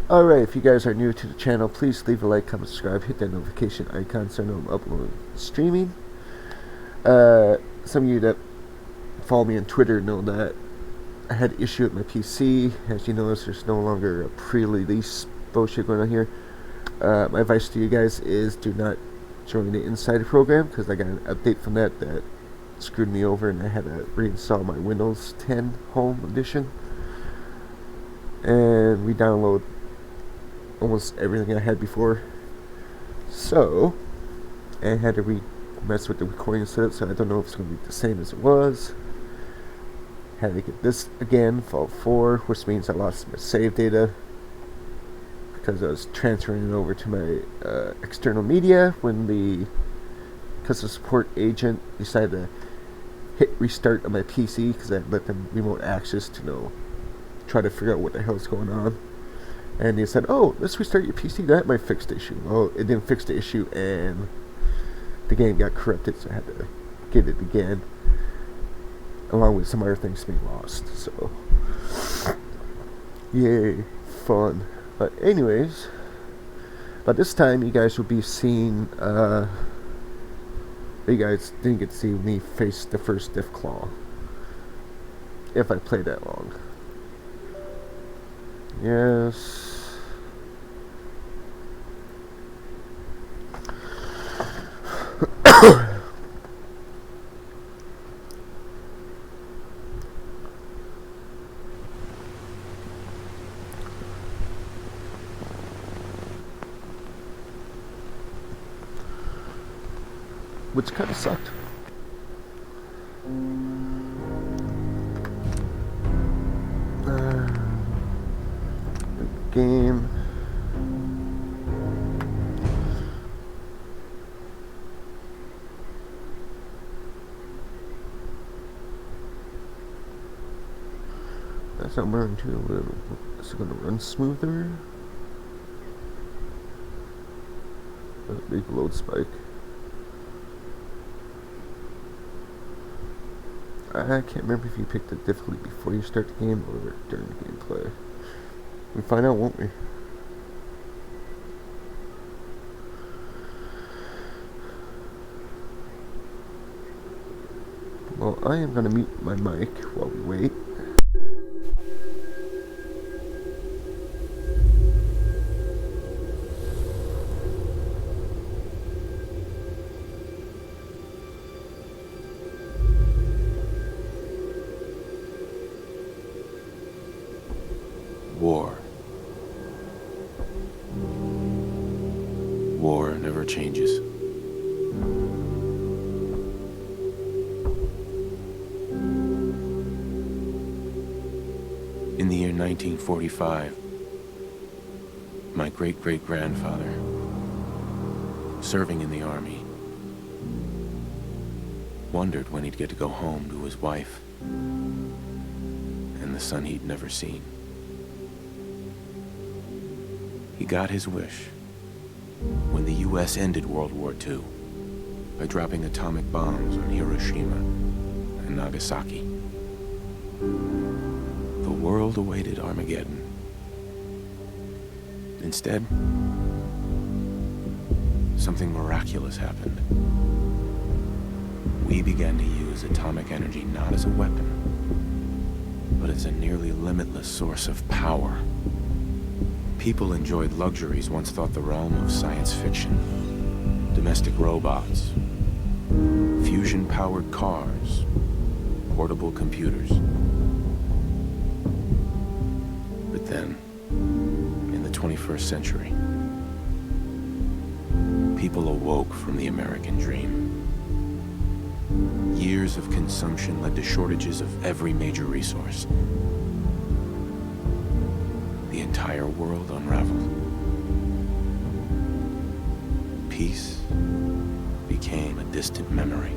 Alright, if you guys are new to the channel, please leave a like, comment, subscribe, hit that notification icon so I know I'm uploading streaming. Some of you that follow me on Twitter know that I had an issue with my PC. As you notice, there's no longer a pre-release bullshit going on here. My advice to you guys is do not join the Insider program, because I got an update from that screwed me over and I had to reinstall my Windows 10 Home Edition and re-download almost everything I had before. So I had to mess with the recording setup, so I don't know if it's going to be the same as it was. Had to get this again, Fallout 4, which means I lost my save data because I was transferring it over to my external media when the customer support agent decided to hit restart on my PC, because I let them remote access to try to figure out what the hell's going on. And they said, oh, let's restart your PC, that might fix the issue. Well, it didn't fix the issue, and the game got corrupted, so I had to get it again, along with some other things being lost. So, yay, fun. But anyways, but this time you guys will be seeing, you guys didn't get to see me face the first Death Claw, if I play that long. Yes. Which kind of sucked. Game. That's not running too little. Is it going to run smoother? A big load spike. I can't remember if you picked the difficulty before you start the game or during the gameplay. We'll find out, won't we? Well, I am going to mute my mic while we wait. War never changes. In the year 1945, my great-great-grandfather, serving in the army, wondered when he'd get to go home to his wife and the son he'd never seen. He got his wish when the U.S. ended World War II by dropping atomic bombs on Hiroshima and Nagasaki. The world awaited Armageddon. Instead, something miraculous happened. We began to use atomic energy not as a weapon, but as a nearly limitless source of power. People enjoyed luxuries once thought the realm of science fiction. Domestic robots, fusion-powered cars, portable computers. But then, in the 21st century, people awoke from the American dream. Years of consumption led to shortages of every major resource. The entire world unraveled. Peace became a distant memory.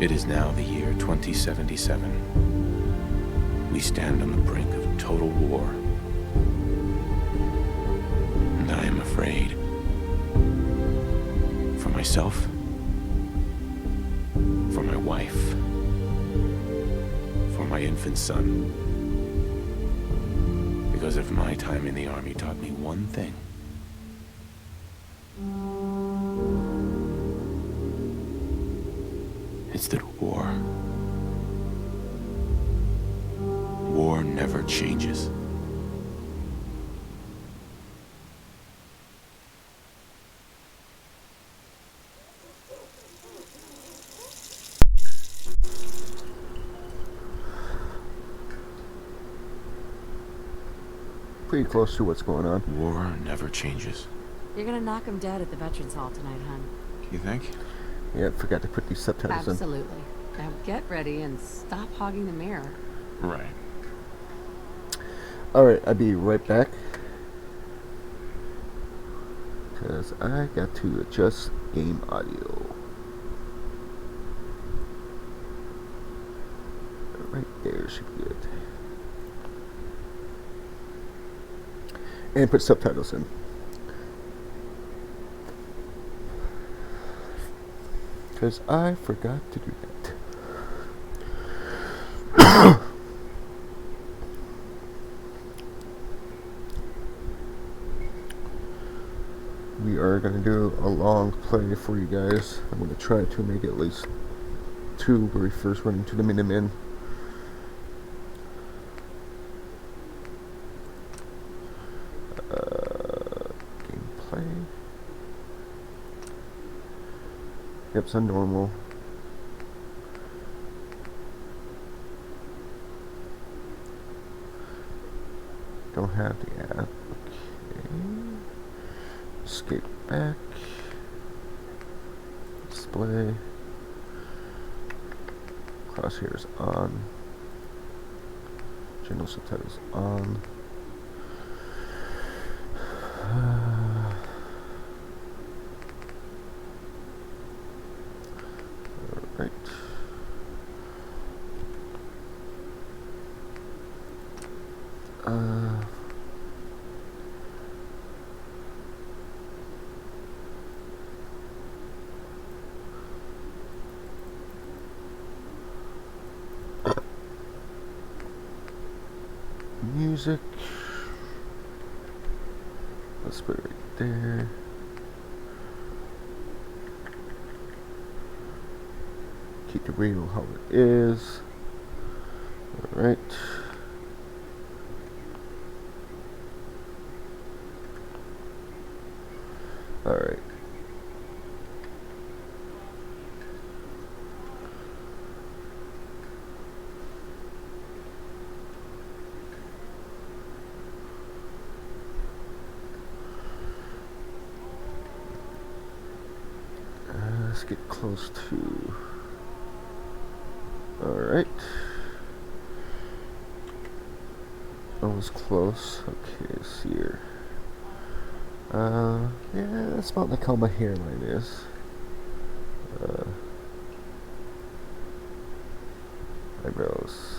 It is now the year 2077. We stand on the brink of total war. And I am afraid. For myself, for my wife, for my infant son, Because if my time in the army taught me one thing, it's that war never changes. Pretty close to what's going on. War never changes. You're gonna knock him dead at the Veterans Hall tonight, hon. You think? Yeah, I forgot to put these subtitles in. Absolutely. Now get ready and stop hogging the mirror. Right. Alright, I'll be right back. Because I got to adjust game audio. Right there should be good. And put subtitles in. Because I forgot to do that. We are going to do a long play for you guys. I'm going to try to make it at least 2 where we first run into the Minutemen. Gameplay. Yep, it's on normal. Don't have the app. Okay. Escape back. Display. Crosshairs on. General subtitles on. Alright. Music. Let's put it right there. Keep the radio how it is. Alright. Alright. Let's get close to. Alright. Almost close. Okay, let's see here. Yeah, that's about like how my hairline is. Eyebrows.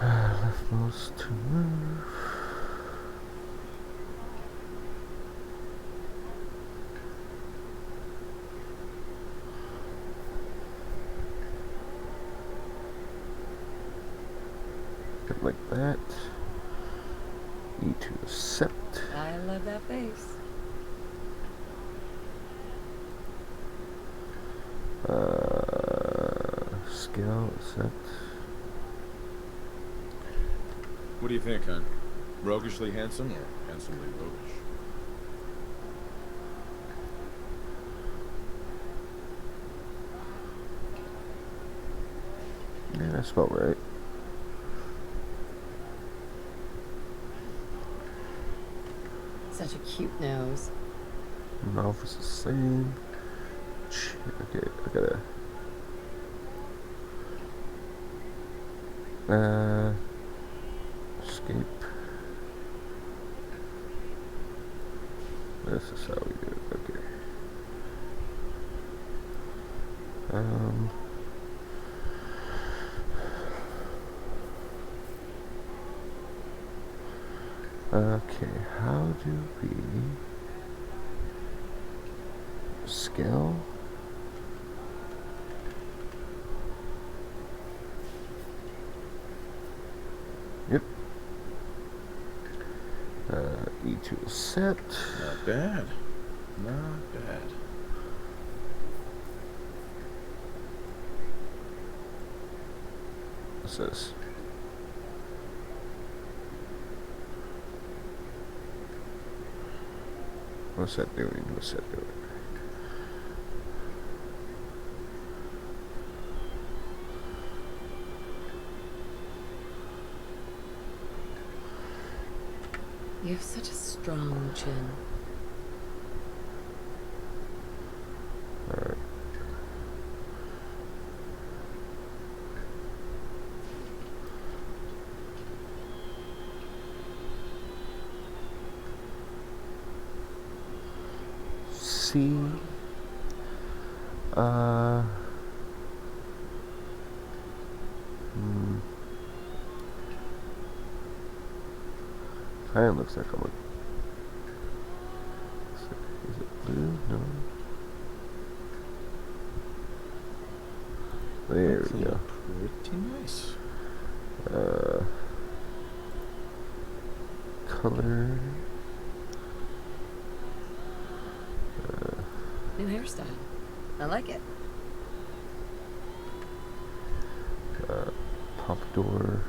Left mouse to move. Like that. Need to accept. I love that face. Scale accept. What do you think, hon? Roguishly handsome or handsomely roguish? Yeah, that's about right. Such a cute nose. Mouth is the same. Okay, I gotta. Escape. This is how we do it. Okay. Okay, how do we scale? Yep. E2 set. Not bad. Not bad. What's this? What's that doing? What's that doing? You have such a strong chin. Alright. C. Kind of looks like I'm is it blue? No. There we go. Pretty nice. Color. New hairstyle. I like it. Pompadour.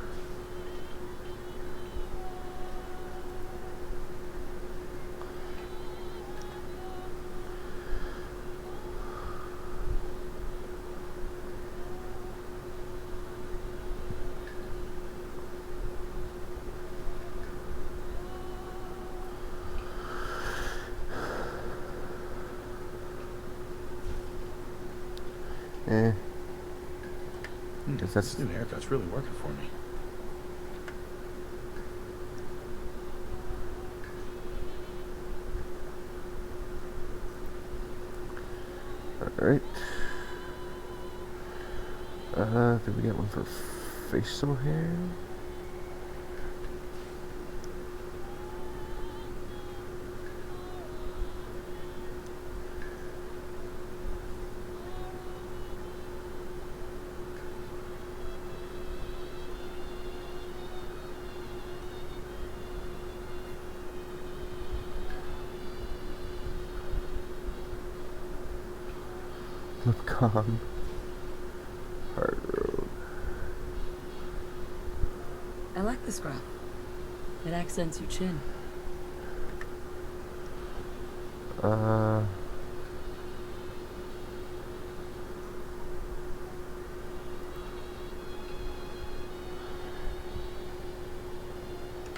Guess that's This new haircut's really working for me. alright. Did we get one for facial hair? Look calm. Hard road. I like this graph. It accents your chin.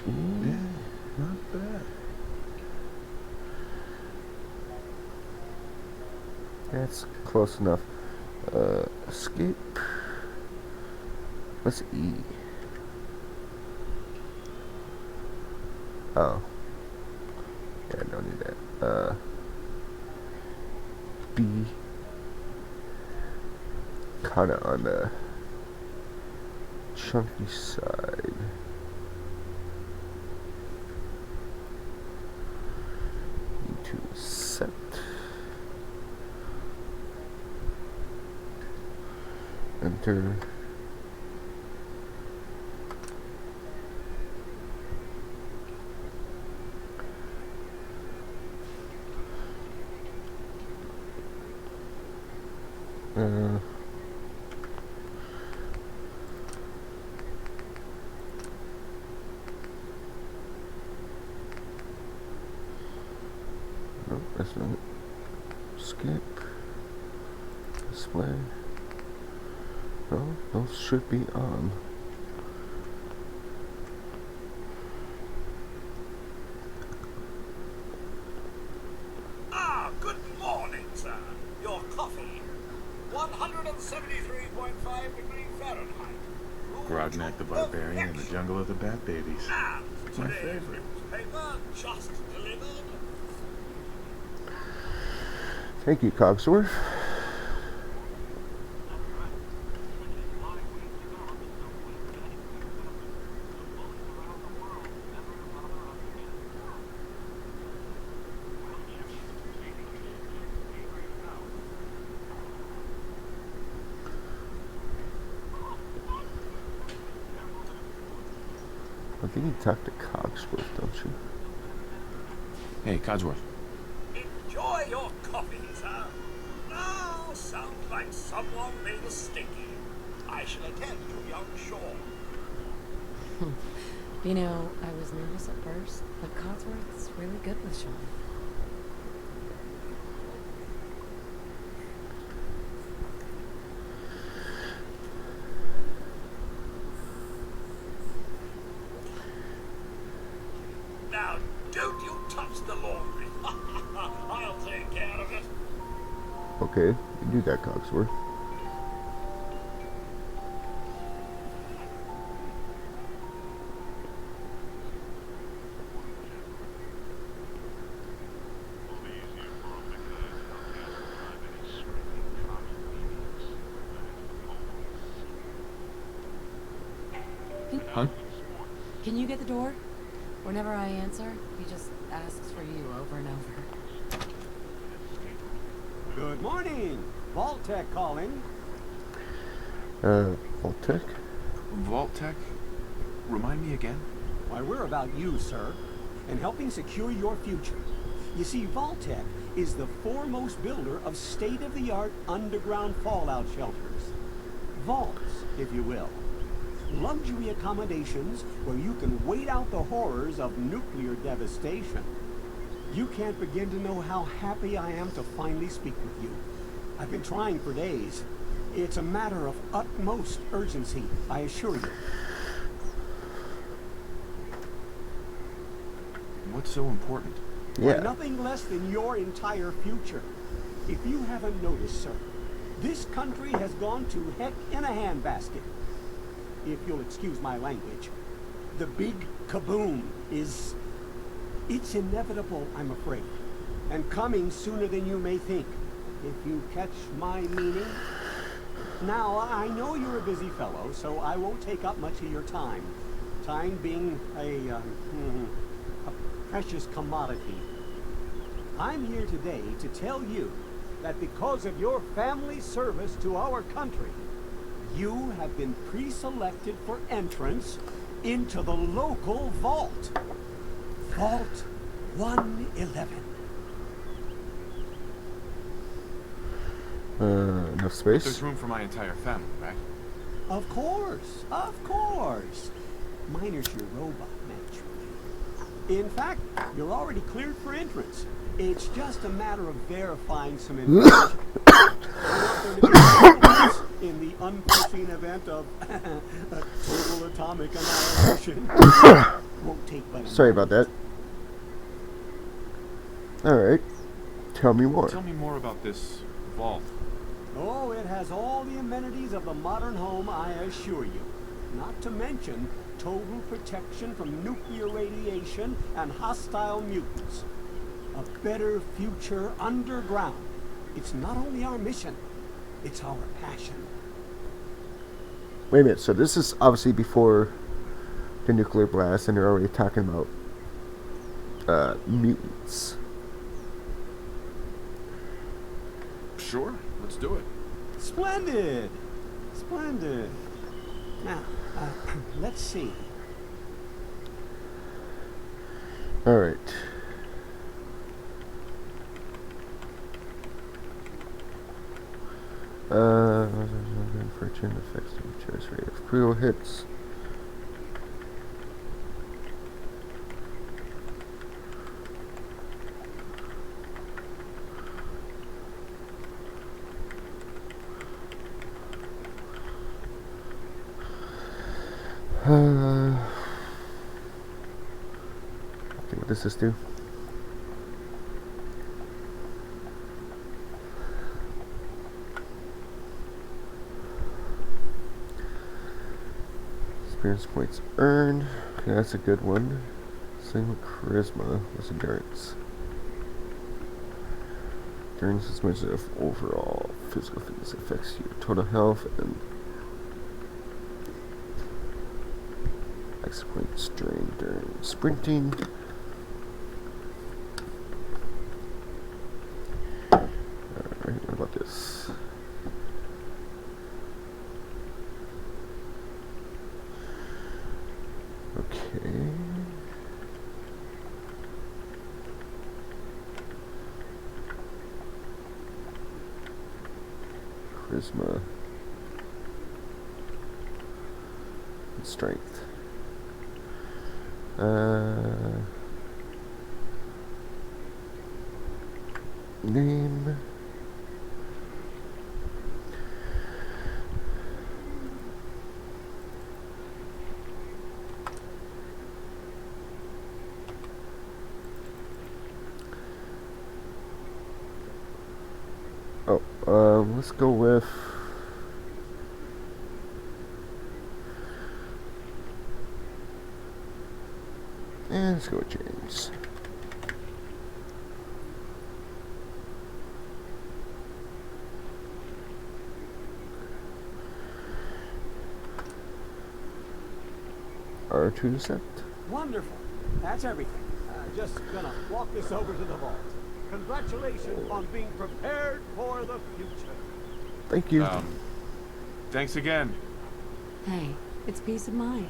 Yeah, not bad. That's close enough. Escape. What's E? Oh. Yeah, I don't need that. B. Kinda on the chunky side. E2 set. Enter. Nope, that's not it. Skip. Display. No, those should be on. Ah, good morning, sir. Your coffee. 173.5 degrees Fahrenheit. Grodnak the Barbarian in the Jungle of the Bat Babies. It's my favorite. Paper just delivered. Thank you, Cogsworth. I think you talk to Cogsworth, don't you? Hey, Codsworth. Enjoy your coffee, sir. Now sounds like someone made a stinky. I shall attend to young Shaw. You know, I was nervous at first, but Codsworth's really good with Sean. Now, don't you touch the laundry. I'll take care of it. Okay, you do that, Cogsworth. Huh? Can you get the door? Whenever I answer, he just asks for you over and over. Good morning. Vault-Tech calling. Vault-Tech? Vault-Tech? Remind me again? Why, we're about you, sir, and helping secure your future. You see, Vault-Tech is the foremost builder of state-of-the-art underground fallout shelters. Vaults, if you will. Luxury accommodations where you can wait out the horrors of nuclear devastation. You can't begin to know how happy I am to finally speak with you. I've been trying for days. It's a matter of utmost urgency, I assure you. What's so important? Yeah. Why, nothing less than your entire future. If you haven't noticed, sir, this country has gone to heck in a handbasket. If you'll excuse my language. The big kaboom is... It's inevitable, I'm afraid. And coming sooner than you may think. If you catch my meaning. Now, I know you're a busy fellow, so I won't take up much of your time. Time being a precious commodity. I'm here today to tell you that because of your family service to our country, you have been pre-selected for entrance into the local vault. Vault 111. Enough space? There's room for my entire family, right? Of course, of course. Minus your robot, naturally. In fact, you're already cleared for entrance. It's just a matter of verifying some information. In the unforeseen event of a total atomic annihilation. Won't take but a Sorry about moment. that. Alright. Tell me more. Tell me more about this vault. Oh, it has all the amenities of the modern home, I assure you. Not to mention total protection from nuclear radiation and hostile mutants. A better future underground. It's not only our mission, it's our passion. Wait a minute, so this is obviously before the nuclear blast, and they're already talking about mutants. Sure, let's do it. Splendid! Splendid. Now, let's see. Alright. Unfortunate affects the choice rate of critical hits. Okay, what does this do? Experience points earned. Okay, that's a good one. Same with charisma. What's endurance? Endurance is measured of overall physical fitness, affects your total health and X points drained during sprinting. Alright, what about this? Okay. Charisma. And strength. Name. Let's go with let's go with James. R2 to accept. Wonderful. That's everything. Just gonna walk this over to the vault. Congratulations on being prepared for the future. Thank you. Thanks again. Hey, it's peace of mind.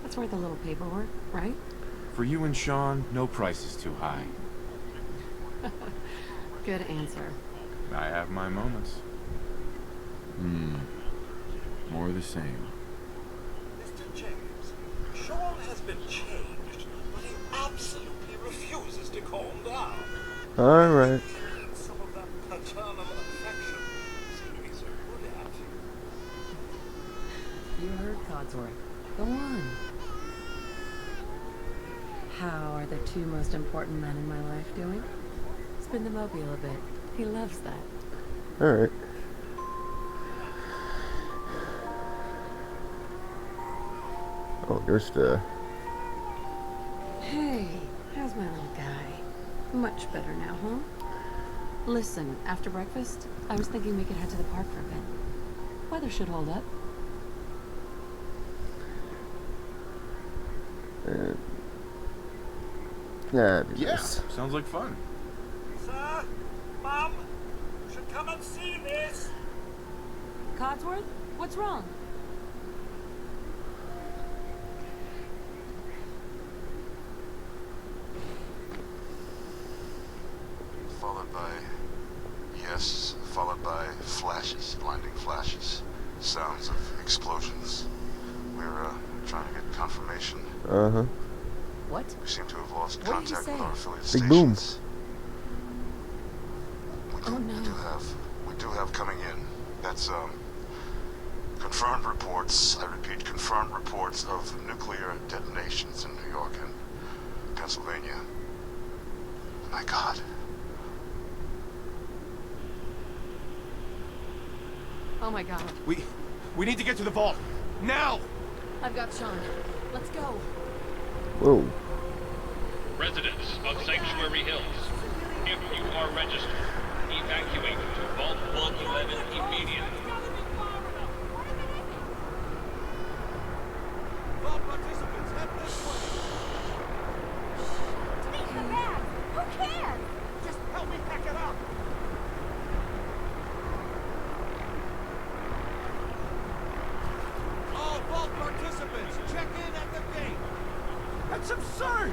That's worth a little paperwork, right? For you and Sean, no price is too high. Good answer. I have my moments. More of the same. Mr. James, Sean has been changed, but he absolutely refuses to calm down. Alright. Some of that paternal affection seem to be so good at. You heard Codsworth. Go on. How are the two most important men in my life doing? Spin the mobile a bit. He loves that. Alright. Oh, there's the... Hey, how's my little guy? Much better now, huh? Listen, after breakfast, I was thinking we could head to the park for a bit. Weather should hold up. Yeah, Yeah, sounds like fun. Sir, Mum, you should come and see this. Codsworth, what's wrong? Followed by yes, followed by flashes, blinding flashes, sounds of explosions. We're trying to get confirmation. Uh-huh. What? We seem to have lost What did you contact with say? our affiliate Big stations. boom. Oh, no. We do have coming in. That's confirmed reports. I repeat, confirmed reports of nuclear detonations in New York and Pennsylvania. My God. Oh my god. We need to get to the vault. Now! I've got Sean. Let's go. Whoa. Residents of Sanctuary Hills, if you are registered, evacuate to Vault 111 immediately. Vault participants, head this way. Take the bag! Who cares? Just help me pack it up. All vault participants, check in at the gate. That's absurd.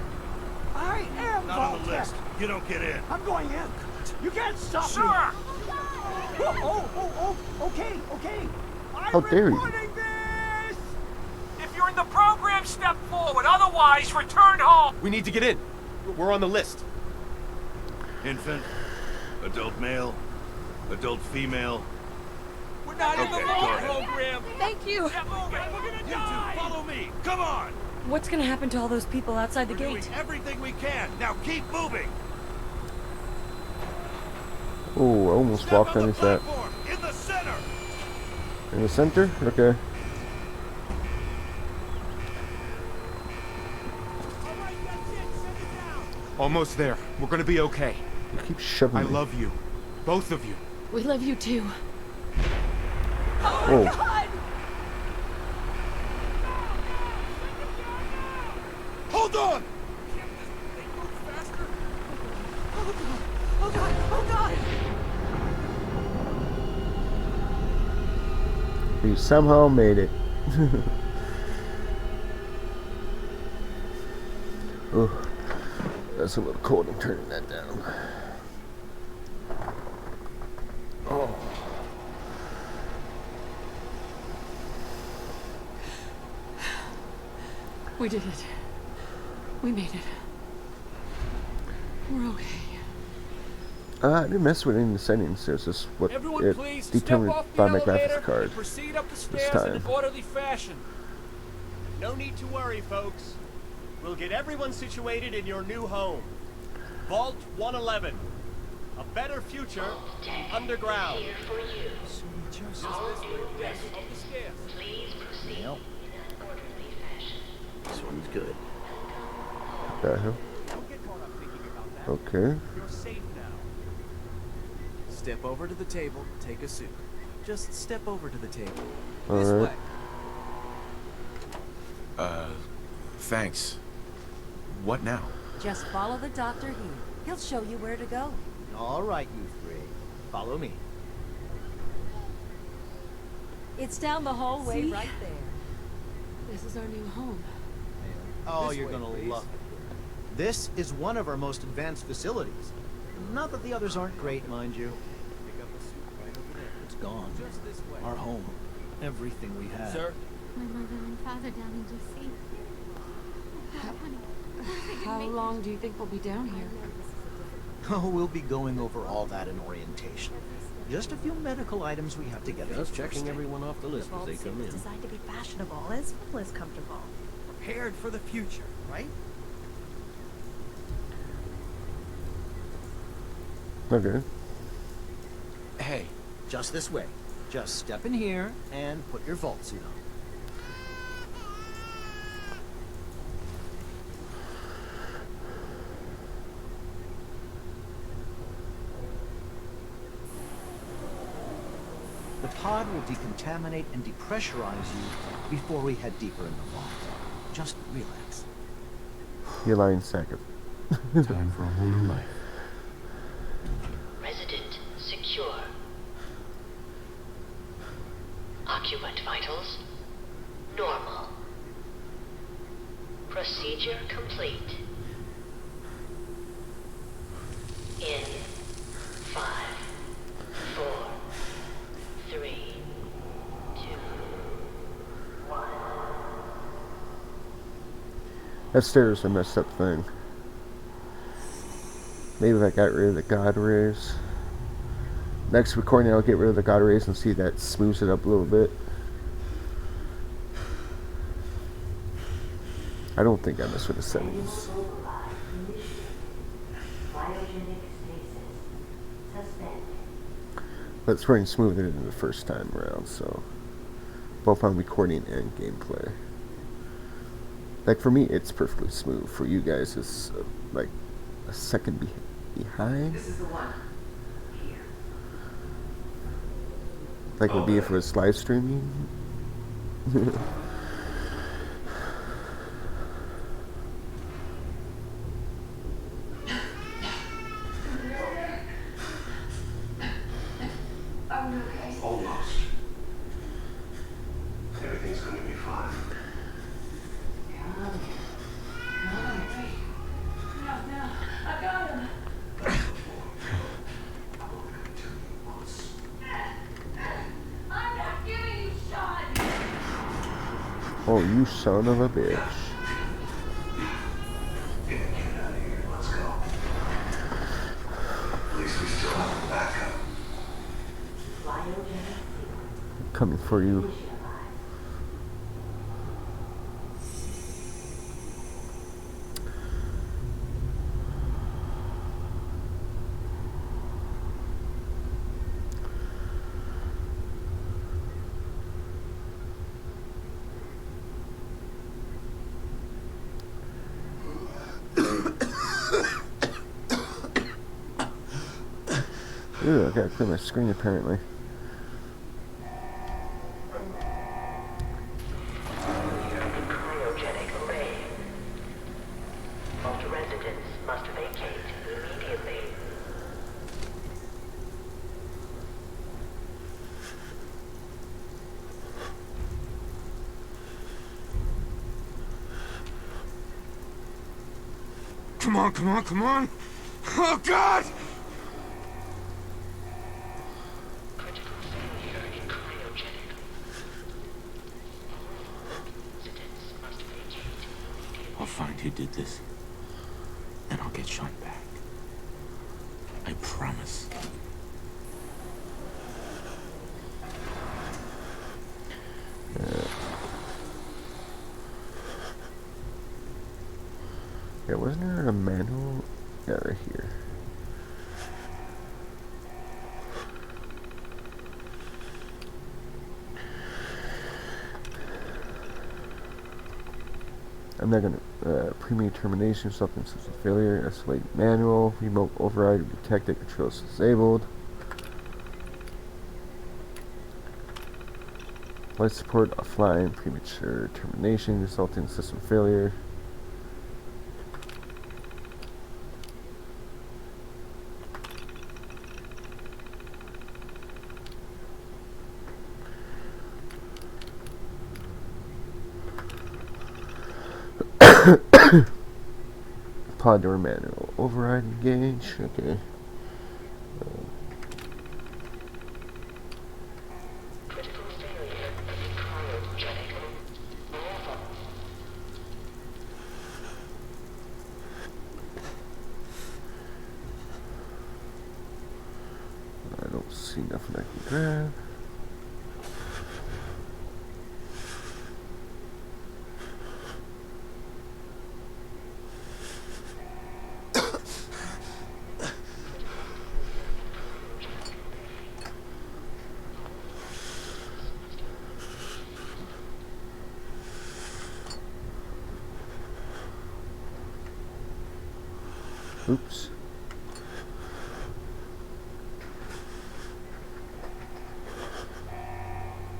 I am Not on the list. You don't get in. I'm going in. You can't stop me. Sure. Okay. How dare you? Reporting this. If you're in the program, step forward. Otherwise, return home. We need to get in. We're on the list. Infant, adult male, adult female. We're not in the Okay, vault go ahead. program. Thank you. Get moving. We're gonna You die. two, follow me. Come on. What's gonna happen to all those people outside the We're doing gate? everything we can. Now keep moving. Oh, I almost Step walked on the underneath that. platform, in the center. In the center? Okay. All right, that's it. Set it down. Almost there. We're gonna be okay. You keep shoving I me. love you. Both of you. We love you too. Oh. Hold on. Oh god! We somehow made it. Oh, that's a little cold. I'm turning that down. Oh. We did it. We made it. We're okay. I didn't mess with any of the settings. There's just what Everyone, it please determined step off the by my elevator graphics card and proceed up the this stairs in time. an orderly fashion. No need to worry, folks. We'll get everyone situated in your new home. Vault 111. A better future underground. Just this way. Yes, up the stairs. Yep. This one's good. The hell? Don't get caught up thinking about that. Okay. You're safe now. Step over to the table, take a suit. Just step over to the table. All This right. way. Thanks. What now? Just follow the doctor here. He'll show you where to go. All right, you three. Follow me. It's down the hallway See? right there. This is our new home. Oh, This you're way, gonna please. love it. This is one of our most advanced facilities. Not that the others aren't great, mind you. Pick up a suit right over there. It's gone. Just this way. Our home. Everything we had. Sir, My mother and father down in D.C. Honey, How long do you think we'll be down here? Oh, we'll be going over all that in orientation. Just a few medical items we have to get. just checking everyone off the list as they come in. Designed to be fashionable as well as comfortable. Prepared for the future, right? Okay. Hey, Just this way. Just step in here and put your vault suit on. The pod will decontaminate and depressurize you before we head deeper in the vault. Just relax. You lying sack of. time for a whole new life. Resident secure. Occupant vitals normal. Procedure complete. In 5, 4, 3, 2, 1. That stairs a messed up thing. Maybe if I got rid of the God rays. Next recording I'll get rid of the God rays and see if that smooths it up a little bit. I don't think I messed with the settings. But it's running smoother than the first time around, so both on recording and gameplay. Like for me, it's perfectly smooth. For you guys, it's like a second behind. This is the one. Here. Like it would be if it was live streaming. Almost. Everything's gonna be fine. I got him. I'm not giving you shot. Oh, you son of a bitch. Get out of here. Let's go. At least we still have a backup. Coming for you. Ew, I gotta clear my screen apparently. Cryogenic array. Vault residents must vacate immediately. Come on, come on, come on! Oh, God! I'll find who did this, and I'll get Sean back. I promise. Yeah, wasn't there a manual? Yeah, right here. I'm not gonna premium termination, something such as failure, escalate manual, remote override, detected, controls disabled. Life support offline, premature termination, resulting in system failure. Pod door manual override engage. Okay. I don't see nothing I can grab. Oops.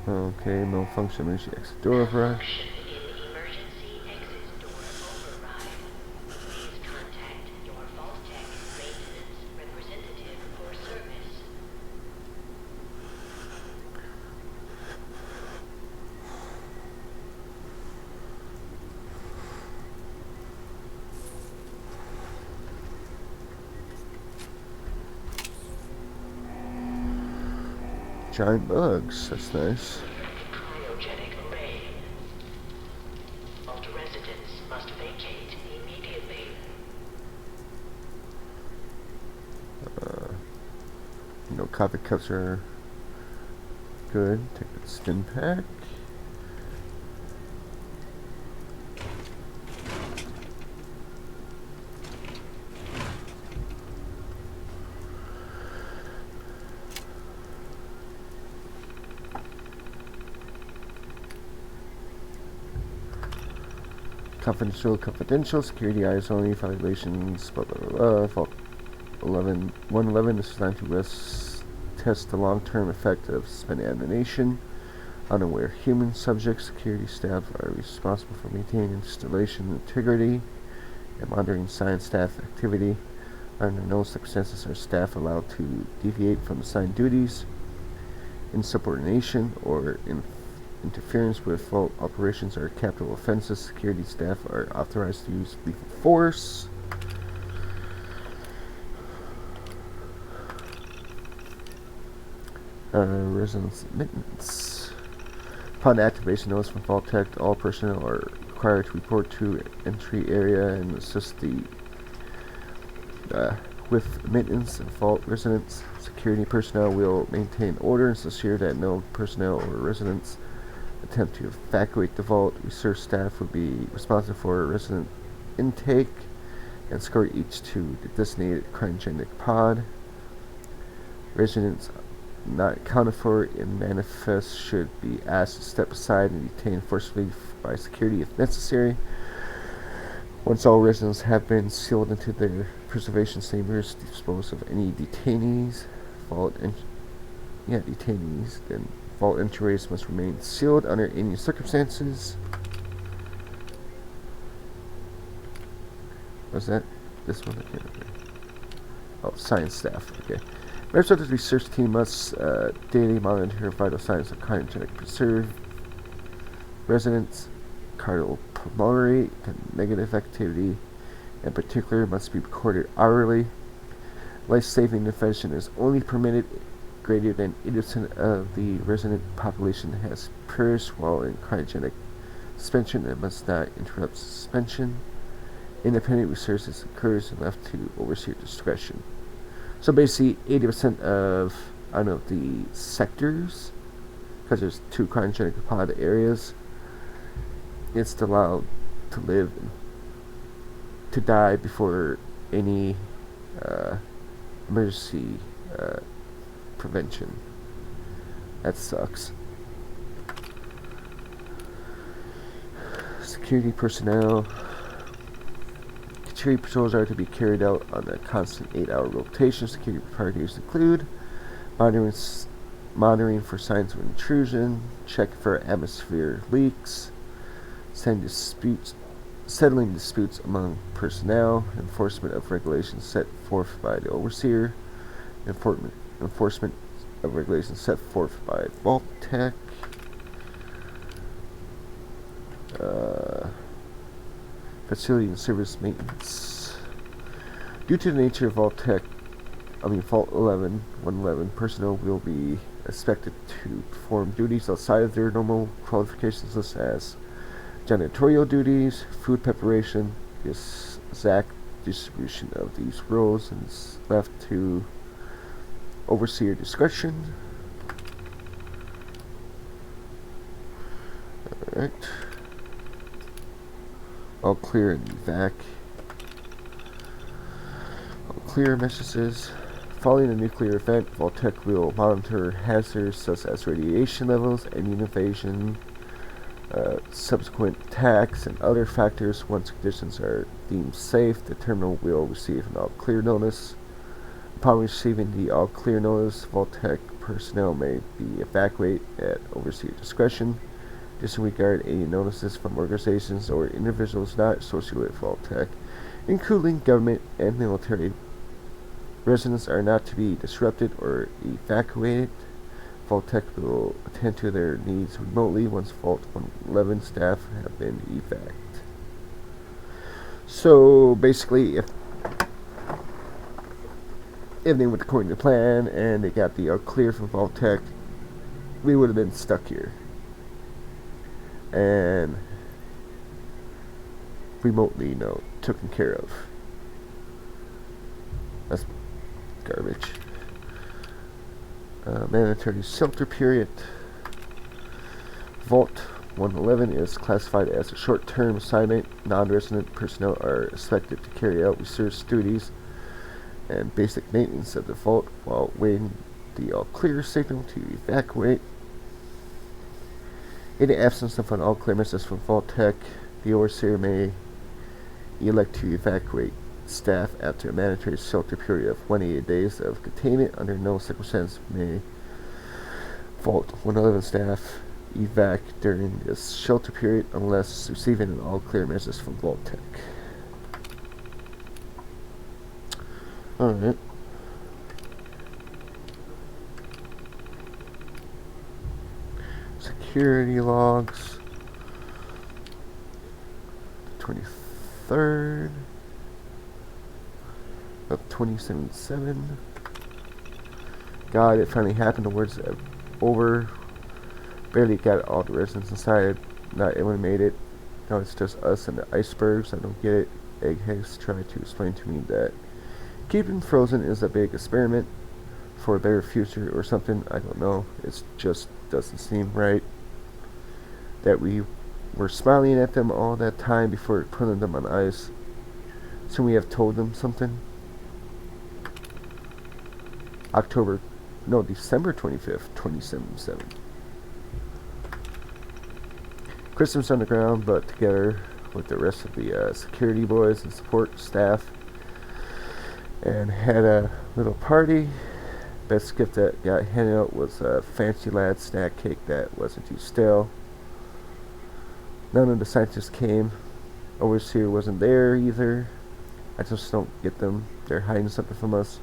Okay, malfunction, emergency exit door override. Giant bugs, that's nice. No coffee cups are good. Take the stim pack. Confidential, security eyes only, violations, blah blah blah. Fault 111 is designed to test the long-term effect of suspended animation. Unaware human subjects, security staff are responsible for maintaining installation integrity and monitoring science staff activity. Under no circumstances are staff allowed to deviate from assigned duties. Insubordination or interference with Vault operations are capital offenses. Security staff are authorized to use lethal force. Residence admittance. Upon activation notice from Vault Tech, all personnel are required to report to entry area and assist the with admittance of Vault residents. Security personnel will maintain order and ensure that no personnel or residents attempt to evacuate the Vault. Research staff will be responsible for resident intake and escort each to the designated cryogenic pod. Residents not accounted for in manifest should be asked to step aside and detained forcibly by security if necessary. Once all residents have been sealed into their preservation chambers, dispose of any detainees. Detainees. Then Vault entryways must remain sealed under any circumstances. Was that this one? Okay. Oh, science staff. Okay. Members of the research team must daily monitor vital signs of cryogenic preserve. Residents cardiopulmonary and negative activity in particular must be recorded hourly. Life-saving intervention is only permitted greater than 80% of the resident population has perished while in cryogenic suspension and must not interrupt suspension. Independent research occurs and left to overseer discretion. So basically, 80% of, I don't know, the sectors, because there's 2 cryogenic pod areas, it's allowed to live, to die before any emergency prevention. That sucks. Security personnel. Security patrols are to be carried out on a constant 8-hour rotation. Security priorities include monitoring for signs of intrusion, check for atmosphere leaks, settling disputes among personnel, enforcement of regulations set forth by the overseer, enforcement of regulations set forth by Vault-Tec, facility and service maintenance. Due to the nature of Vault 111 personnel will be expected to perform duties outside of their normal qualifications, such as janitorial duties, food preparation. The exact distribution of these roles is left to overseer discretion. Alright. All clear and evac. All clear messages. Following a nuclear event, Vault-Tec will monitor hazards such as radiation levels, alien invasion, subsequent attacks, and other factors. Once conditions are deemed safe, the terminal will receive an all-clear notice. Upon receiving the all-clear notice, Vault-Tec personnel may be evacuated at overseer discretion. Disregard any notices from organizations or individuals not associated with Vault-Tec, including government and military. Residents are not to be disrupted or evacuated. Vault-Tec will attend to their needs remotely once Vault 111 staff have been evac. So basically, if everything went according to plan and they got the all clear from Vault-Tec, we would have been stuck here and remotely, taken care of. That's garbage. Mandatory shelter period. Vault 111 is classified as a short-term assignment. Non-resident personnel are expected to carry out research duties and basic maintenance of the vault while waiting the all-clear signal to evacuate. In the absence of an all-clear message from Vault-Tec, the overseer may elect to evacuate staff after a mandatory shelter period of 180 days of containment. Under no circumstance may Vault 111 staff evac during this shelter period unless receiving an all-clear message from Vault-Tec. Alright. Security logs. 23rd of 2077. God, it finally happened. The words over. Barely got all the residents inside. Not everyone made it. Now it's just us and the icebergs. I don't get it. Eggheads tried to explain to me that keeping frozen is a big experiment for a better future or something. I don't know. It just doesn't seem right that we were smiling at them all that time before putting them on ice. So we have told them something. December 25th, 2077. Christmas underground, but together with the rest of the security boys and support staff, and had a little party. Best gift that got handed out was a fancy lad snack cake that wasn't too stale. None of the scientists came. Overseer wasn't there either. I just don't get them. They're hiding something from us,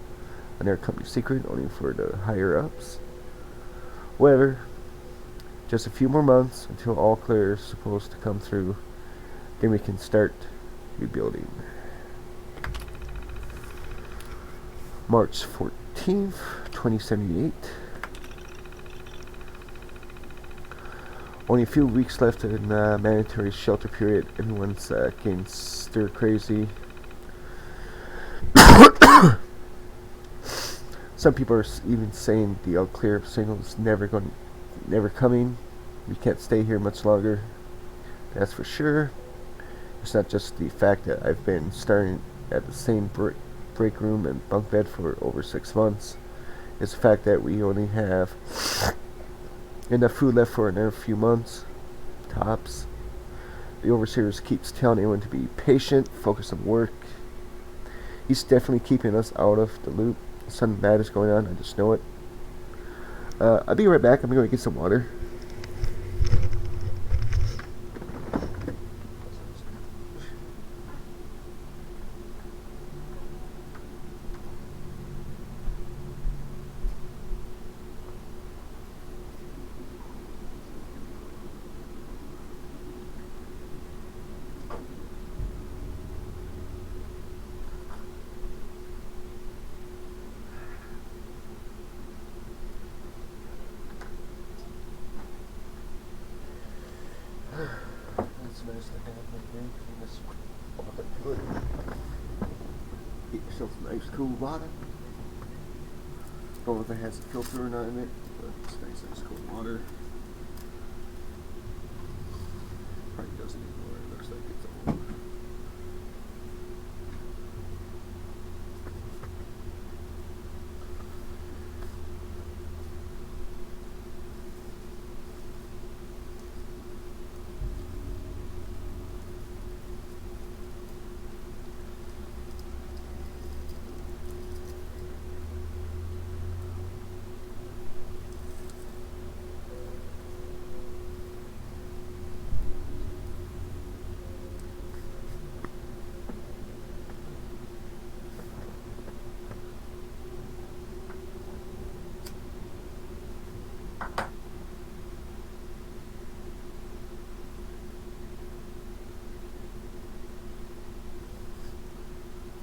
and their company secret only for the higher ups. Whatever. Just a few more months until all clear is supposed to come through. Then we can start rebuilding. March 14th, 2078. Only a few weeks left in mandatory shelter period. Everyone's getting stir crazy. Some people are even saying the all clear signal is never coming. We can't stay here much longer. That's for sure. It's not just the fact that I've been staring at the same break room and bunk bed for over 6 months. It's the fact that we only have enough food left for another few months, tops. The overseer keeps telling everyone to be patient, focus on work. He's definitely keeping us out of the loop. Something bad is going on, I just know it. I'll be right back. I'm going to get some water. It's nice to have my drink in this water. Good. Get yourself some nice cool water. Don't know if it has a filter or not in it, but it's nice cool water. Probably doesn't anymore. It looks like it's old.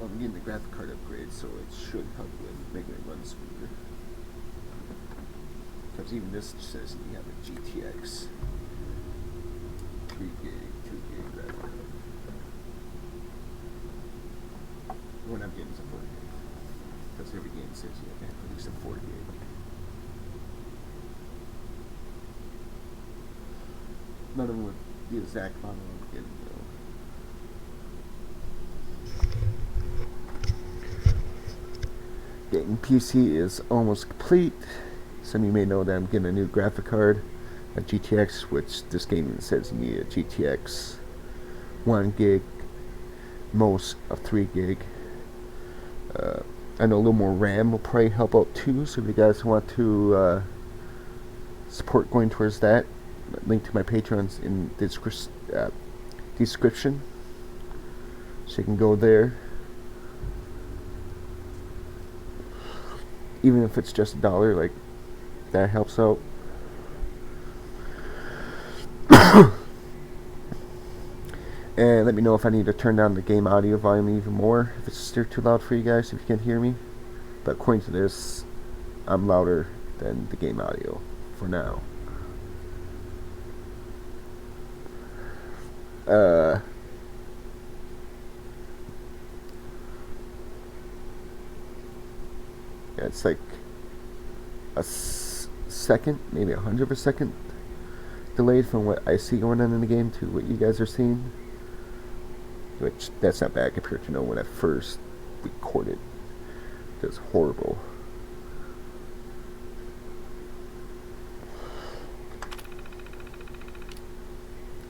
I'm getting the graphic card upgrade, so it should help with making it run smoother. Because even this says you have a GTX 3 gig, 2 gig graphic card. What I'm getting is a 4 gig. Because every game says you have to have at least a 4 gig. None of them with the exact model I'm getting though. Getting PC is almost complete. Some of you may know that I'm getting a new graphic card, a GTX, which this game says you need a GTX 1 gig, most of 3 gig. I know a little more RAM will probably help out too, so if you guys want to support going towards that, link to my Patreon's in the description, so you can go there. Even if it's just $1, like, that helps out. And let me know if I need to turn down the game audio volume even more, if it's still too loud for you guys, if you can't hear me. But according to this, I'm louder than the game audio for now. Yeah, it's like a second, maybe 100 of a second delayed from what I see going on in the game to what you guys are seeing. Which, that's not bad compared to when I first recorded. It was horrible.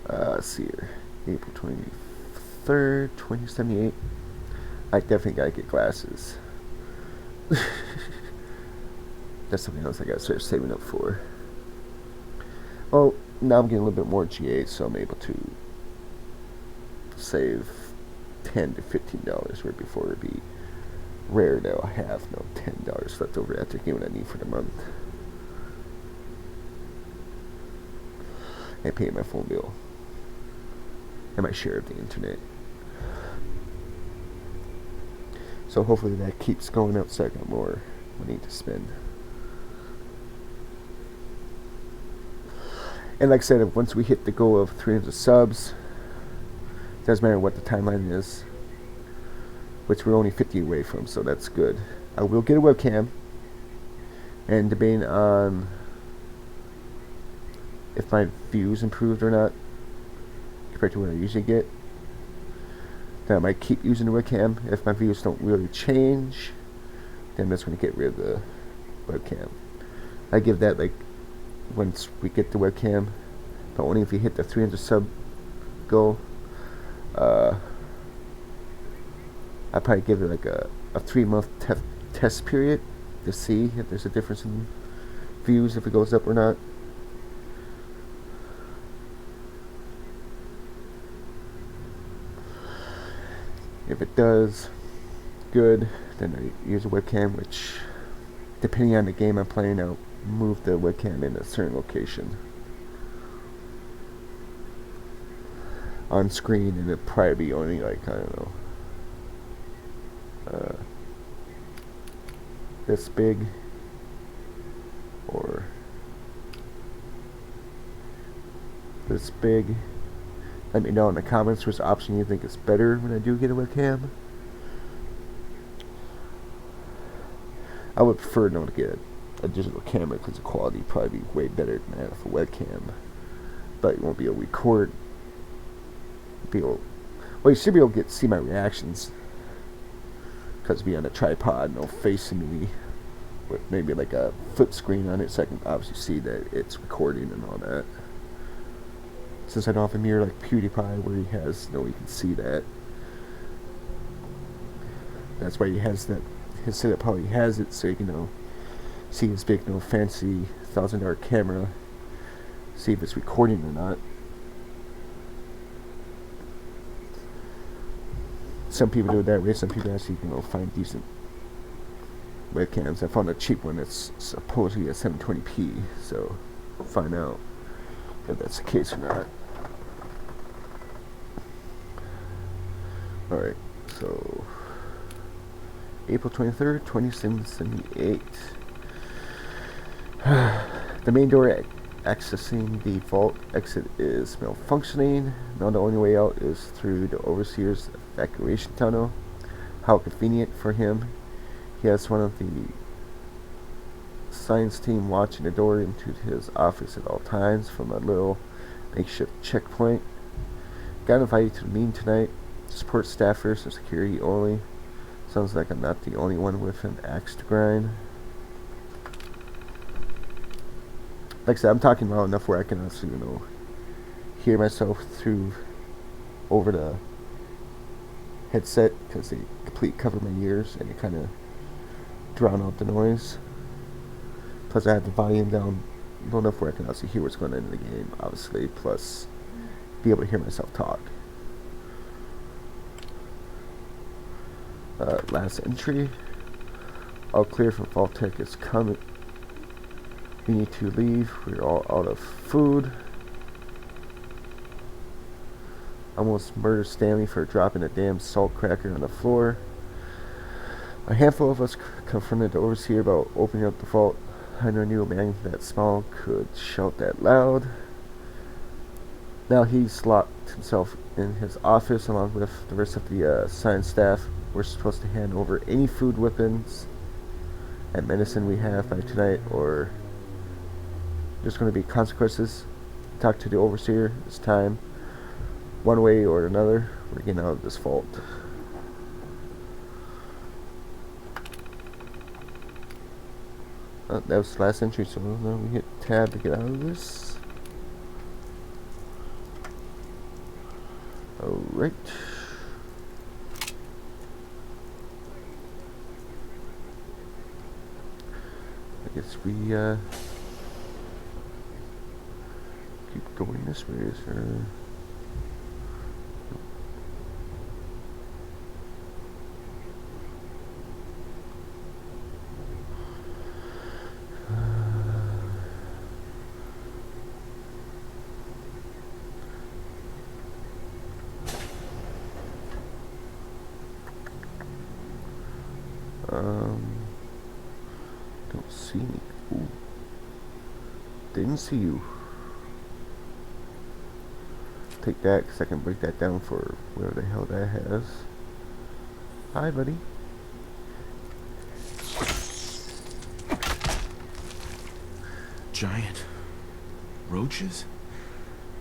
Let's see here. April 23rd, 2078. I definitely gotta get glasses. That's something else I gotta start saving up for. Well, now I'm getting a little bit more G8, so I'm able to save $10 to $15, where before it'd be rare that I'll have no $10 left over after getting what I need for the month. And paying my phone bill and my share of the internet. So hopefully that keeps going up so I got more money to spend. And like I said, once we hit the goal of 300 subs, doesn't matter what the timeline is, which we're only 50 away from, so that's good. I will get a webcam, and debating on if my views improved or not compared to what I usually get. Then I might keep using the webcam. If my views don't really change, then I'm just going to get rid of the webcam. I give that, like, once we get the webcam, but only if we hit the 300 sub goal. I probably give it like a 3-month test period to see if there's a difference in views, if it goes up or not. If it does good, then I use a webcam, which, depending on the game I'm playing, I'll move the webcam in a certain location on screen, and it'll probably be only like, I don't know, this big, or this big. Let me know in the comments which option you think is better when I do get a webcam. I would prefer not to get a digital camera because the quality would probably be way better than that of a webcam. But you won't be able to record. Well, you should be able to see my reactions because it'll be on a tripod, no facing me, with maybe like a flip screen on it, so I can obviously see that it's recording and all that. Since I don't have a mirror like PewDiePie where he has, you can see that. That's why he has that. His setup how he has it, so you can see his big, fancy $1,000 camera, see if it's recording or not. Some people do it that way. Some people actually, find decent webcams. I found a cheap one that's supposedly at 720p, so we'll find out if that's the case or not. Alright, so April 23rd, 2778. The main door accessing the vault exit is malfunctioning. Now the only way out is through the overseer's evacuation tunnel. How convenient for him. He has one of the science team watching the door into his office at all times from a little makeshift checkpoint. Got invited to the meeting tonight. Support staffers and security only. Sounds like I'm not the only one with an axe to grind. Like I said, I'm talking loud enough where I can also, hear myself over the headset, because they completely cover my ears and they kind of drown out the noise. Plus I have the volume down low enough where I can also hear what's going on in the game, obviously, plus be able to hear myself talk. Last entry. All clear from Vault-Tec is coming. We need to leave. We're all out of food. Almost murdered Stanley for dropping a damn salt cracker on the floor. A handful of us confronted the overseer about opening up the vault. I never knew a man that small could shout that loud. Now he's locked himself in his office along with the rest of the science staff. We're supposed to hand over any food, weapons, and medicine we have by tonight, or there's going to be consequences. Talk to the overseer this time. One way or another, we're getting out of this vault. That was the last entry, so now we hit tab to get out of this. Alright. I guess we keep going this way, sir. Don't see any. Ooh. Didn't see you. Take that, because I can break that down for whatever the hell that has. Hi, buddy. Giant roaches?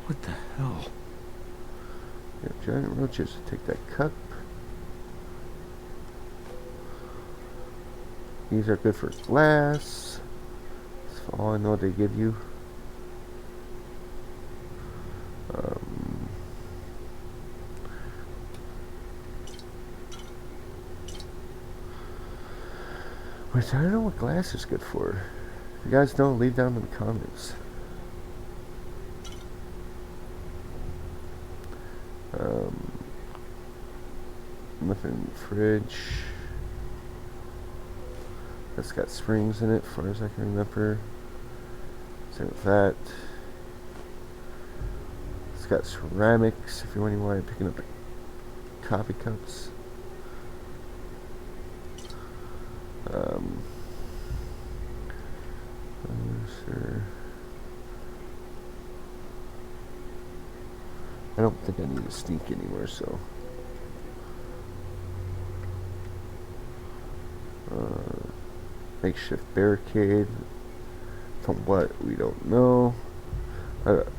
What the hell? Yeah, giant roaches. Take that cup. These are good for glass. That's all I know they give you. Which I don't know what glass is good for. If you guys know, leave down in the comments. Nothing in the fridge. That's got springs in it, as far as I can remember. Same with that. It's got ceramics, if you're wondering why I'm picking up the coffee cups. Sure. I don't think I need to sneak anywhere, so. Makeshift barricade. From what we don't know.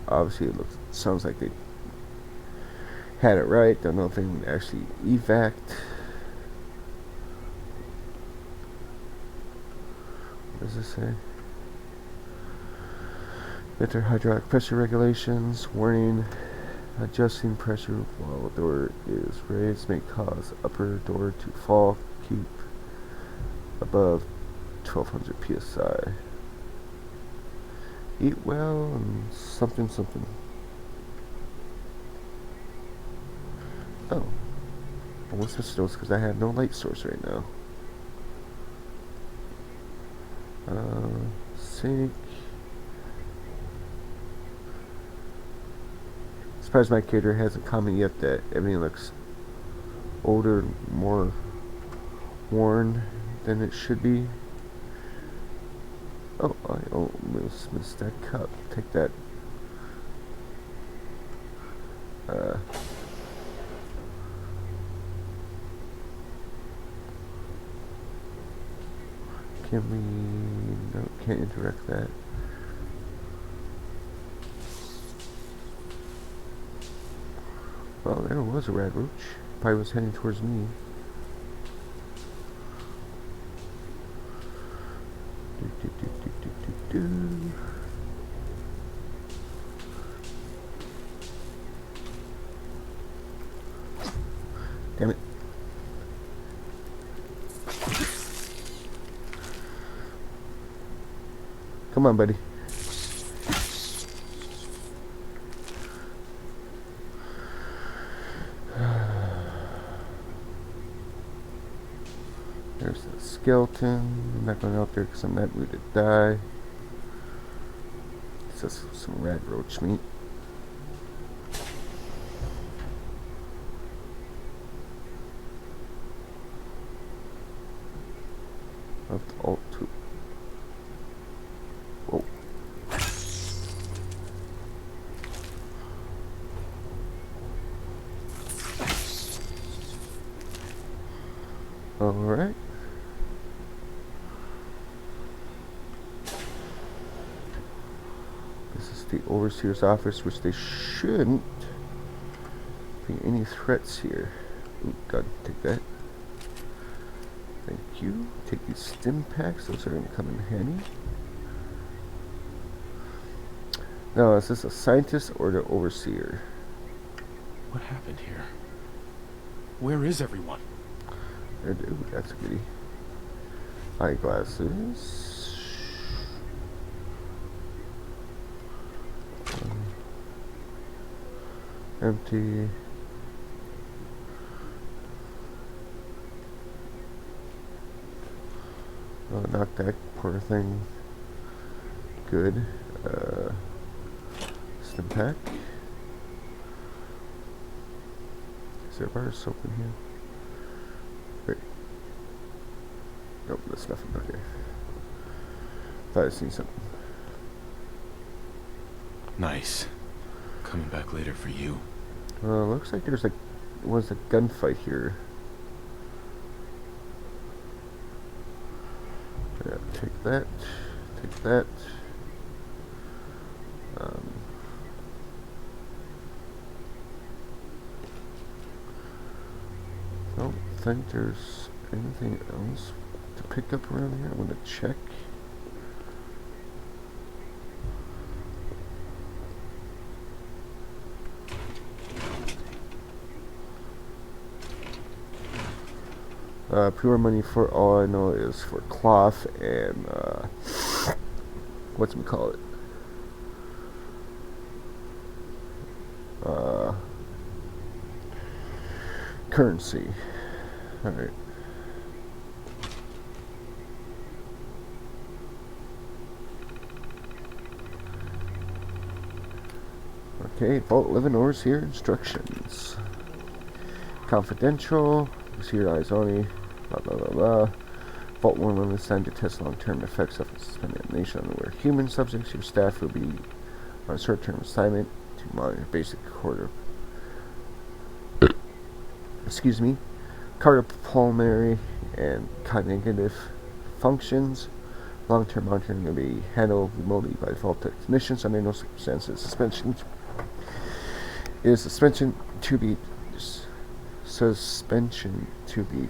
Obviously, sounds like they had it right. Don't know if anyone actually evac. What does this say? Better hydraulic pressure regulations. Warning: adjusting pressure while the door is raised may cause upper door to fall. Keep above 1200 psi. Eat well and something something. Oh, I want to switch those because I have no light source right now. Sink. Surprised my character hasn't commented yet that everything looks older, more worn than it should be. Oh, I almost missed that cup. Take that. Can we? No, can't interact that. Well, there was a red roach. Probably was heading towards me. Damn it. Come on, buddy. There's the skeleton. I'm not going out there because I'm not ready to die. It's just some red roach meat. Left alt 2. Whoa. Alright. This is the Overseer's office, which they shouldn't be any threats here. Ooh, God, take that. Thank you. Take these stim packs, those are going to come in handy. Now, is this a scientist or the Overseer? What happened here? Where is everyone? Ooh, that's a goodie. Eyeglasses. Empty. Oh, knock that poor thing. Good. Stim pack. Is there a bar of soap in here? Great. Nope, there's nothing back here. Thought I seen something. Nice. Coming back later for you. Looks like there's was a gunfight here. Yeah, take that. Take that. Don't think there's anything else to pick up around here. I'm gonna check. Pure money for all I know is for cloth and whatchamacallit? Currency. Alright. Okay, Vault 11 orders here. Instructions. Confidential. Here eyes only. Blah blah blah blah. Vault 111 is designed to test long-term effects of contamination on aware human subjects. Your staff will be on a short-term assignment to monitor basic cardiopulmonary and cognitive functions. Long-term monitoring will be handled remotely by Vault technicians under no circumstances. Suspension to be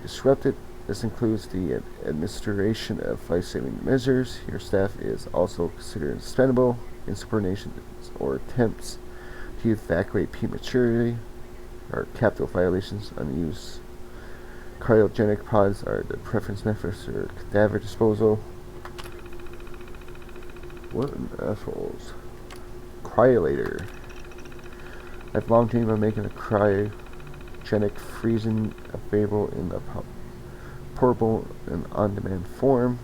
disrupted. This includes the administration of life-saving measures. Your staff is also considered suspendable. Insubordination or attempts to evacuate prematurely are capital violations. Unused cryogenic pods are the preference methods for cadaver disposal. What an assholes. Cryolator. I've long dreamed of making a cryogenic freezing available in the portable and on-demand form.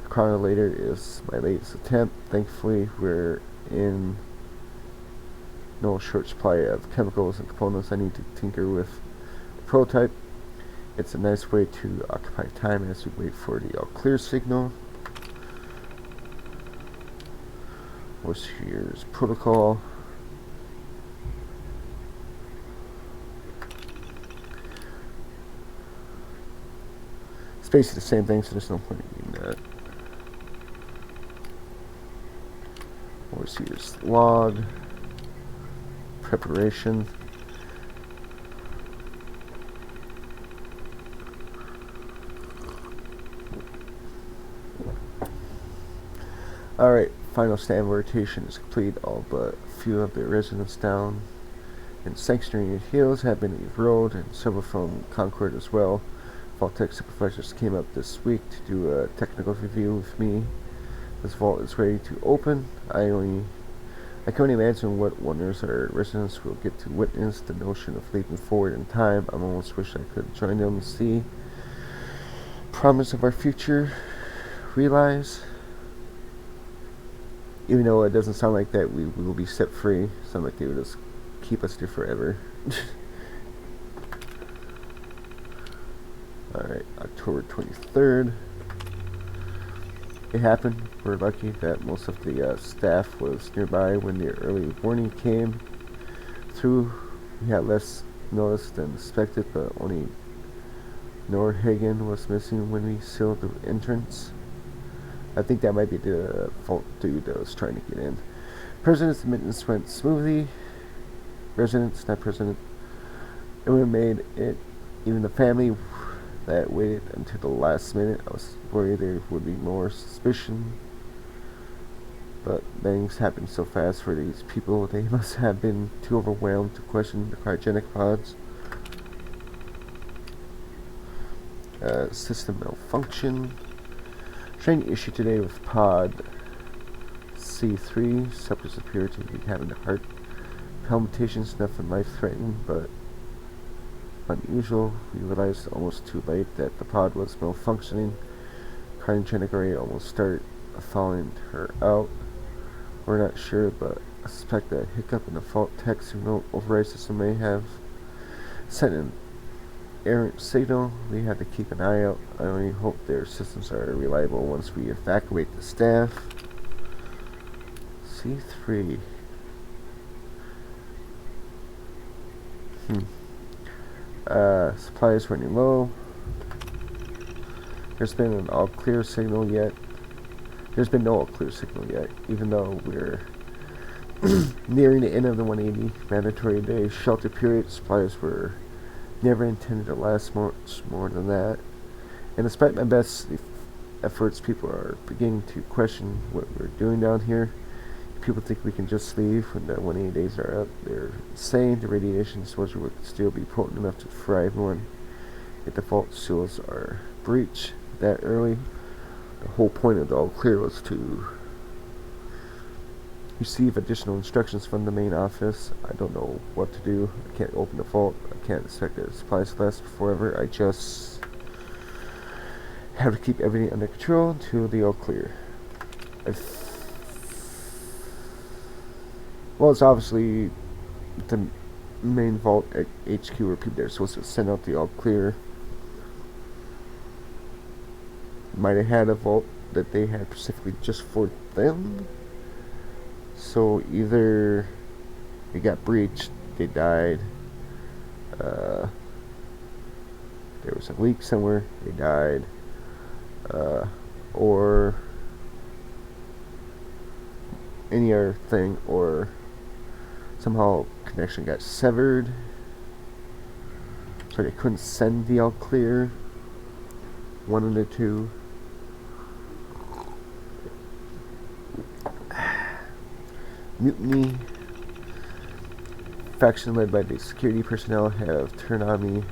The cryolator is my latest attempt. Thankfully, we're in no short supply of chemicals and components I need to tinker with the prototype. It's a nice way to occupy time as we wait for the all clear signal. What's here's protocol. It's basically the same thing, so there's no point in doing that. What's here's log. Preparation. Alright, final stand rotation is complete. All but a few of the residents down in Sanctuary Hills have been enrolled, and several from Concord as well. Vault Tech supervisors came up this week to do a technical review with me. This vault is ready to open. I can only imagine what wonders our residents will get to witness. The notion of leaping forward in time, I almost wish I could join them and see promise of our future realize. Even though it doesn't sound like that we will be set free, it sounds like they will just keep us here forever. Alright, October 23rd. It happened. We're lucky that most of the staff was nearby when the early warning came through. We had less notice than expected, but only Norhagen was missing when we sealed the entrance. I think that might be the Vault dude that was trying to get in. President's admittance went smoothly. Residents, not president. Everyone made it. Even the family that waited until the last minute. I was worried there would be more suspicion. But things happened so fast for these people, they must have been too overwhelmed to question the cryogenic pods. System malfunction. Training issue today with pod C3. Subjects appear to be having heart palpitations, nothing life-threatening, but unusual. We realized almost too late that the pod was malfunctioning. Cryogenic array almost started thawing her out. We're not sure, but I suspect that hiccup in the Vault Tech signal override system may have sent an errant signal. We have to keep an eye out. I only hope their systems are reliable once we evacuate the staff. C3. Supplies running low. There's been an all clear signal yet. There's been no all clear signal yet, even though we're nearing the end of the 180 mandatory day shelter period. Supplies were never intended to last much more than that. And despite my best efforts, people are beginning to question what we're doing down here. People think we can just leave when the 180 days are up. They're saying the radiation exposure would still be potent enough to fry everyone if the fault seals are breached that early. The whole point of the all clear was to receive additional instructions from the main office. I don't know what to do. I can't open the vault. I can't expect the supplies to last forever. I just have to keep everything under control until the all clear. Well, it's obviously the main vault at HQ where people are supposed to send out the all clear. Might have had a vault that they had specifically just for them. So either it got breached, they died, there was a leak somewhere, they died, or any other thing, or somehow connection got severed, so they couldn't send the all clear. One of the two. Mutiny. Faction led by the security personnel have turned on me,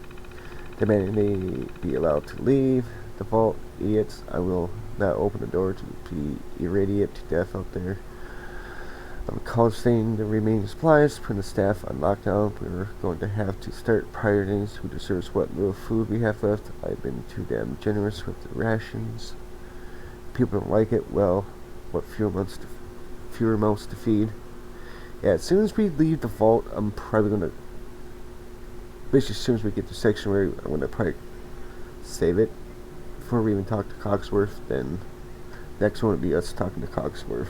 demanding they be allowed to leave the vault. Idiots. I will not open the door to be irradiated to death out there. I'm calling the remaining supplies, putting the staff on lockdown. We're going to have to start prioritizing who deserves what little food we have left. I've been too damn generous with the rations. People don't like it. Well, what fewer mouths to feed. Yeah, as soon as we leave the vault, I'm probably gonna, basically as soon as we get to sanctuary, I'm gonna probably save it before we even talk to Cogsworth. Then next one would be us talking to Cogsworth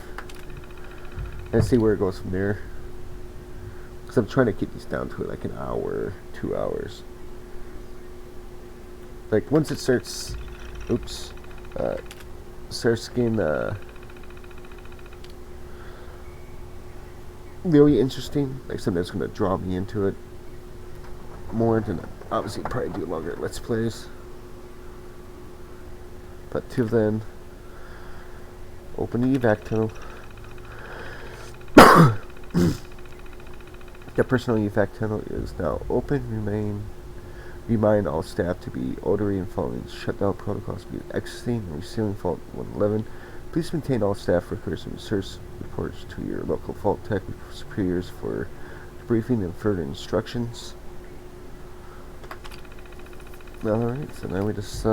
and see where it goes from there, because I'm trying to keep these down to like an hour, 2 hours. Like once it starts, starts getting really interesting, like something that's going to draw me into it more, than obviously probably do longer let's plays. But till then, open the evac tunnel. The personal evac tunnel is now open. Remind all staff to be orderly and following shutdown protocols. Be exiting and resealing Vault 111. Please maintain all staff records and research reports to your local Vault Tech superiors for briefing and further instructions. Alright, so now we just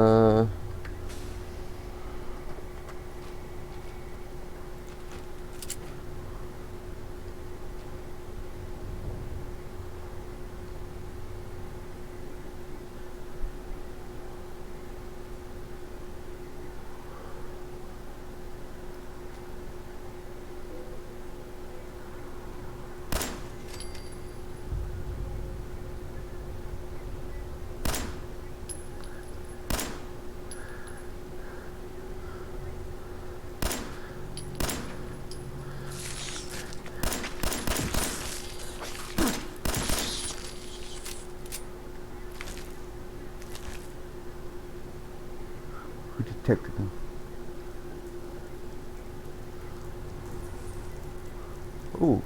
detected him. Oh.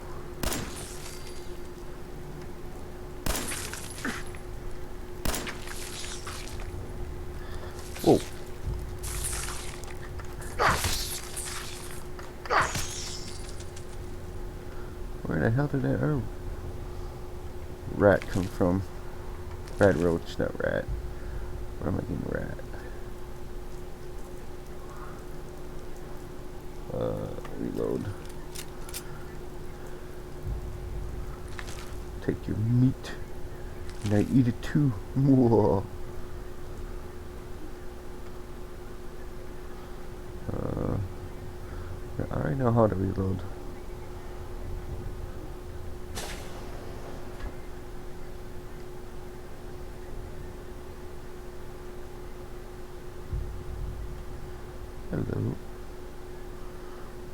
Whoa. Where the hell did that rat come from? Rat roach, not rat. Where am I getting rat? Reload. Take your meat. And I eat it too. Whoa. I already know how to reload. Hello.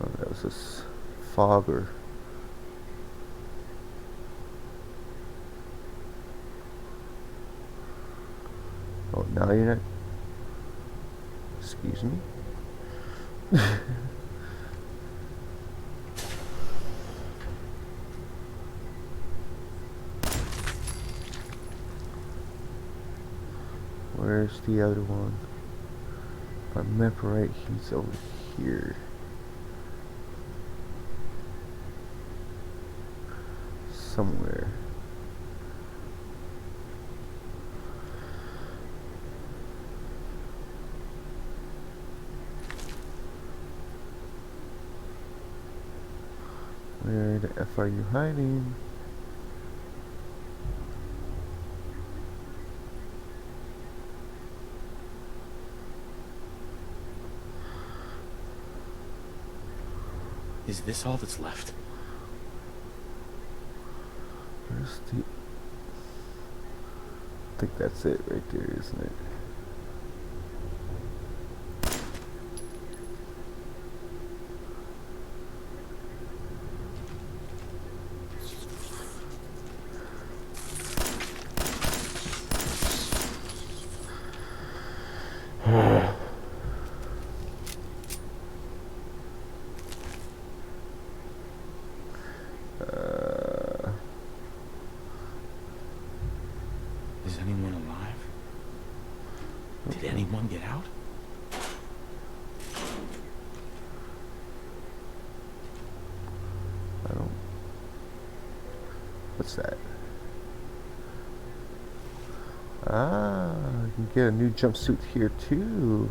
Oh, that was this fogger. Oh, now you're not. Excuse me. Where's the other one? If I remember right, he's over here. Somewhere. Where the F are you hiding? Is this all that's left? Where's the... I think that's it right there, isn't it? Is anyone alive? Did anyone get out? I don't... What's that? Ah, you can get a new jumpsuit here too.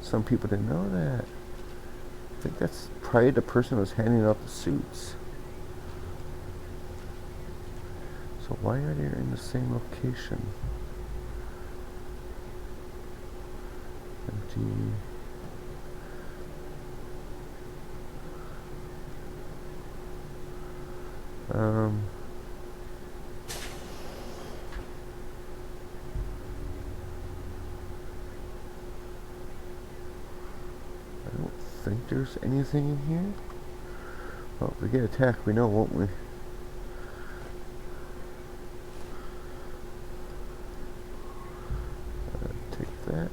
Some people didn't know that. I think that's probably the person who was handing out the suits. So why are they in the same location? Empty. I don't think there's anything in here. Well, if we get attacked, we know, won't we? Take that.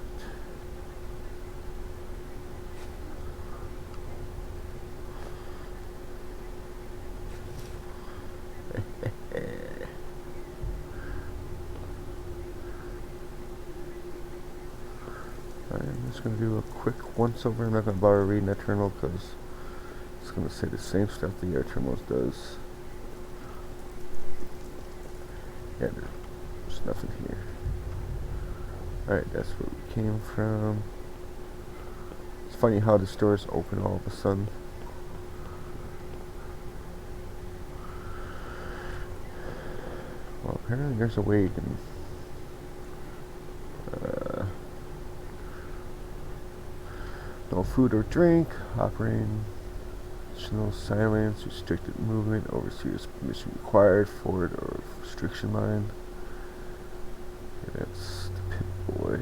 I'm just going to do a quick once over. I'm not going to bother reading that terminal because it's going to say the same stuff the air terminals does. Yeah, there's nothing here. Alright, that's where we came from. It's funny how the stores open all of a sudden. Well, apparently there's a way you can no food or drink, operating additional silence, restricted movement, overseer's permission required, forward or restriction line. Okay, that's the pit boy.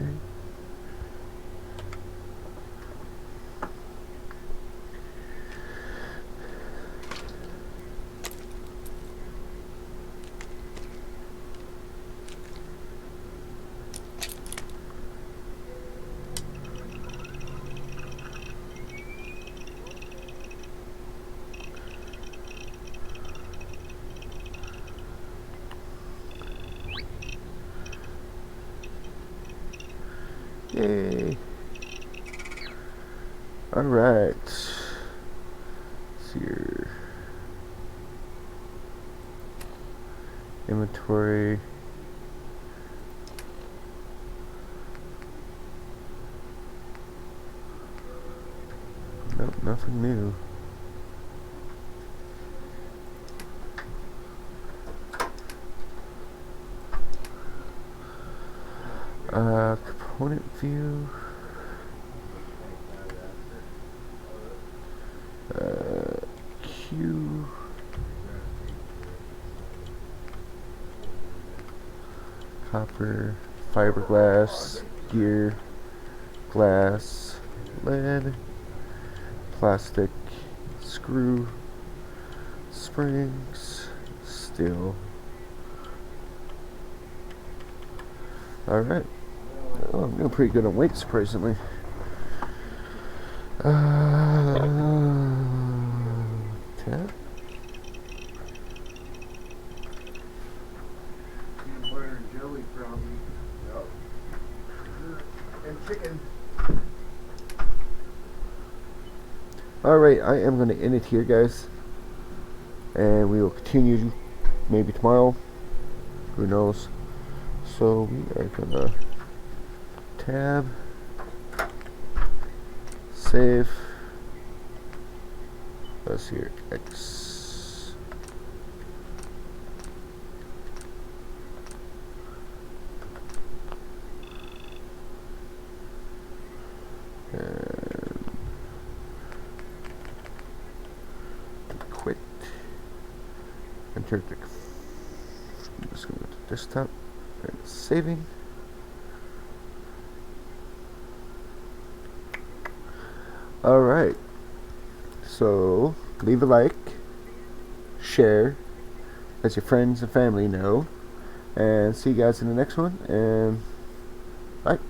Yay! Alright. Let's see here. Inventory. Nope, nothing new. Component view. Q. Copper, fiberglass, gear, glass, lead, plastic, screw, springs, steel. Alright. Oh, I'm doing pretty good on weight, surprisingly. Tab. Butter and jelly, probably. Yep. And chicken. Alright, I am going to end it here, guys. And we will continue maybe tomorrow. Who knows? So we are going to tab, save, let's see here, X, and quit, enter the, I'm just going to go to desktop, and saving. Alright, so leave a like, share, let your friends and family know, and see you guys in the next one, and bye.